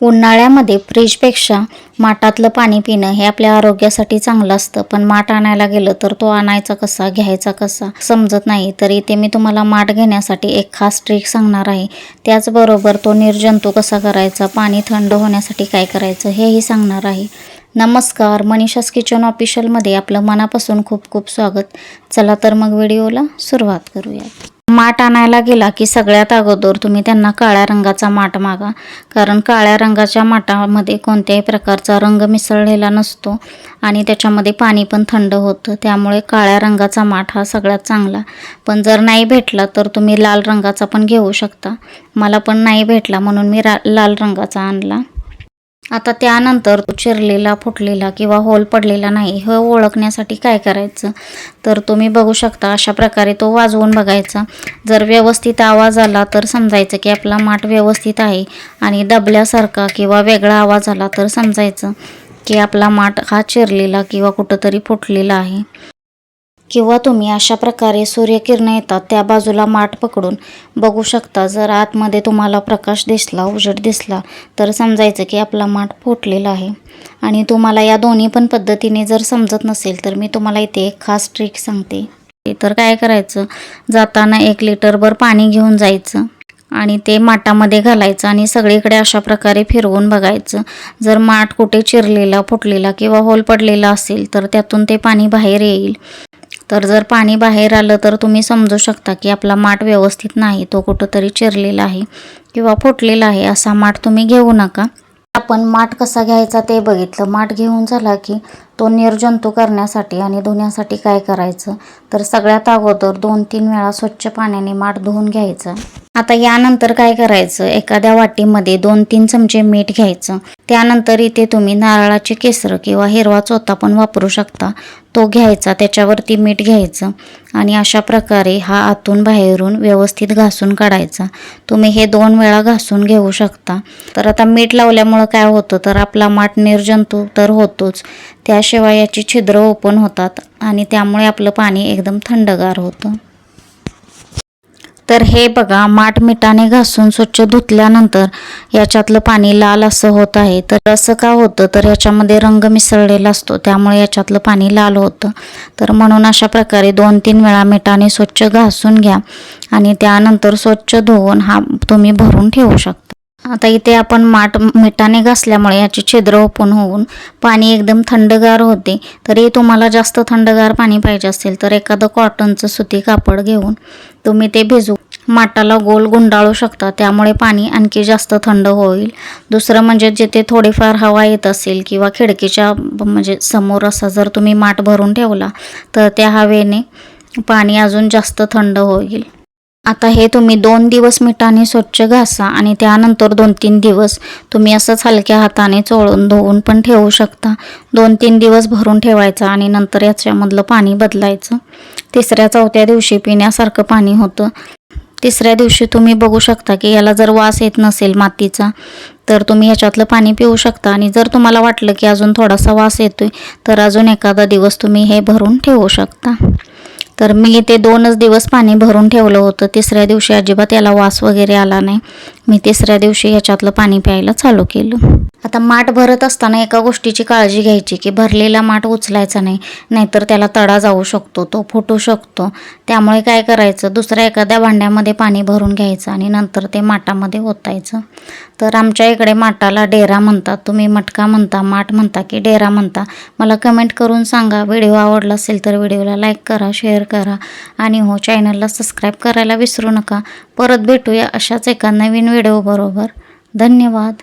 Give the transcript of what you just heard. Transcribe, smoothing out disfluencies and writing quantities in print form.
उन्हाळ्यामध्ये फ्रीजपेक्षा माठातलं पाणी पिणं हे आपल्या आरोग्यासाठी चांगलं असतं. पण माठ आणायला गेलं तर तो आणायचा कसा, घ्यायचा कसा समजत नाही. तर इथे मी तुम्हाला माठ घेण्यासाठी एक खास ट्रिक सांगणार आहे. त्याचबरोबर तो निर्जंतुक कसा करायचा, पाणी थंड होण्यासाठी काय करायचं हेही सांगणार आहे. नमस्कार, मनीषास किचन ऑफिशियलमध्ये आपलं मनापासून खूप खूप स्वागत. चला तर मग व्हिडिओला सुरुवात करूया. माठ आणायला गेला की सगळ्यात अगोदर तुम्ही त्यांना काळ्या रंगाचा माठ मागा. कारण काळ्या रंगाच्या माठामध्ये कोणत्याही प्रकारचा रंग मिसळलेला नसतो आणि त्याच्यामध्ये पाणी पण थंड होतं. त्यामुळे काळ्या रंगाचा माठ हा सगळ्यात चांगला. पण जर नाही भेटला तर तुम्ही लाल रंगाचा पण घेऊ शकता. मला पण नाही भेटला म्हणून मी लाल रंगाचा आणला. आता त्यानंतर तो चिरलेला, फुटलेला किंवा होल पडलेला नाही हे ओळखण्यासाठी काय करायचं, तर तुम्ही बघू शकता अशा प्रकारे तो वाजवून बघायचा. जर व्यवस्थित आवाज आला तर समजायचं की आपला माठ व्यवस्थित आहे आणि दबल्यासारखा किंवा वेगळा आवाज आला तर समजायचं की आपला माठ हा चिरलेला किंवा कुठंतरी फुटलेला आहे. किंवा तुम्ही अशा प्रकारे सूर्यकिरणं येतात त्या बाजूला माठ पकडून बघू शकता. जर आतमध्ये तुम्हाला प्रकाश दिसला, उजेड दिसला तर समजायचं की आपला माठ फुटलेला आहे. आणि तुम्हाला या दोन्ही पण पद्धतीने जर समजत नसेल तर मी तुम्हाला इथे एक खास ट्रिक सांगते. तर काय करायचं, जाताना 1 लिटरभर पाणी घेऊन जायचं आणि ते माठामध्ये घालायचं आणि सगळीकडे अशा प्रकारे फिरवून बघायचं. जर माठ कुठे चिरलेला, फुटलेला किंवा होल पडलेला असेल तर त्यातून ते पाणी बाहेर येईल. तर जर पाणी बाहेर आलं तर तुम्ही समजू शकता की आपला माठ व्यवस्थित नाही, तो कुठंतरी चिरलेला आहे किंवा फुटलेला आहे. असा माठ तुम्ही घेऊ नका. आपण माठ कसा घ्यायचा ते बघितलं. माठ घेऊन झाला की तो निर्जंतुक करण्यासाठी आणि धुण्यासाठी काय करायचं, तर सगळ्यात अगोदर 2-3 वेळा स्वच्छ पाण्याने माठ धुवून घ्यायचा. आता यानंतर काय करायचं, एखाद्या वाटीमध्ये 2-3 चमचे मीठ घ्यायचं. त्यानंतर इथे तुम्ही नारळाचे केसर किंवा हिरवा चोथा पण वापरू शकता, तो घ्यायचा. त्याच्यावरती मीठ घ्यायचं आणि अशा प्रकारे हा आतून बाहेरून व्यवस्थित घासून काढायचा. तुम्ही हे 2 वेळा घासून घेऊ शकता. तर आता मीठ लावल्यामुळं काय होतं, तर आपला माठ निर्जंतुक तर होतोच, त्याशिवाय याची छिद्र ओपन होतात आणि त्यामुळे आपलं पाणी एकदम थंडगार होतं. तर हे बघा, माठ मिठाने घासून स्वच्छ धुतल्यानंतर याच्यातलं पाणी लाल असं होत आहे. तर असं का होतं, तर याच्यामध्ये रंग मिसळलेला असतो त्यामुळे याच्यातलं पाणी लाल होतं. तर म्हणून अशा प्रकारे 2-3 वेळा मिठाने स्वच्छ घासून घ्या आणि त्यानंतर स्वच्छ धुवून हा तुम्ही भरून ठेवू शकता. आता इथे आपण माठ मिठाने घासल्यामुळे याची छिद्र ओपन होऊन पाणी एकदम थंडगार होते. तरी तुम्हाला जास्त थंडगार पाणी पाहिजे असेल तर एखादं कॉटनचं सुती कापड घेऊन तुम्ही ते भिजू माठाला गोल गुंडाळू शकता. त्यामुळे पाणी आणखी जास्त थंड होईल. दुसरं म्हणजे जिथे थोडीफार हवा येत असेल किंवा खिडकीच्या म्हणजे समोर असा जर तुम्ही माठ भरून ठेवला तर त्या हवेने पाणी अजून जास्त थंड होईल. आता हे तुम्ही 2 दिवस मिठाने स्वच्छ घासा आणि त्यानंतर 2-3 दिवस तुम्ही असंच हलक्या हाताने चोळून धुवून पण ठेवू शकता. 2-3 दिवस भरून ठेवायचं आणि नंतर याच्यामधलं पाणी बदलायचं. 3ऱ्या-4थ्या दिवशी पिण्यासारखं पाणी होतं. 3ऱ्या दिवशी तुम्ही बघू शकता की याला जर वास येत नसेल मातीचा तर तुम्ही याच्यातलं पाणी पिऊ शकता. आणि जर तुम्हाला वाटलं की अजून थोडासा वास येतोय तर अजून एखादा दिवस तुम्ही हे भरून ठेवू शकता. तर मी इथे 2च दिवस पाणी भरून ठेवलं होतं. 3ऱ्या दिवशी अजिबात याला वास वगैरे आला नाही. मी 3ऱ्या दिवशी ह्याच्यातलं पाणी प्यायला चालू केलं. आता माठ भरत असताना एका गोष्टीची काळजी घ्यायची की भरलेला माठ उचलायचा नाही, नाहीतर त्याला तडा जाऊ शकतो, तो फुटू शकतो. त्यामुळे काय करायचं, दुसऱ्या एखाद्या भांड्यामध्ये पाणी भरून घ्यायचं आणि नंतर ते माठामध्ये ओतायचं. तर आमच्या इकडे माठाला डेरा म्हणतात. तुम्ही मटका म्हणता, माठ म्हणता की डेरा म्हणता, मला कमेंट करून सांगा. व्हिडिओ आवडला असेल तर व्हिडिओला लाईक करा, शेअर करा आणि हो, चॅनलला सबस्क्राईब करायला विसरू नका. परत भेटूया अशाच एका नवीन व्हिडिओ बरोबर. धन्यवाद.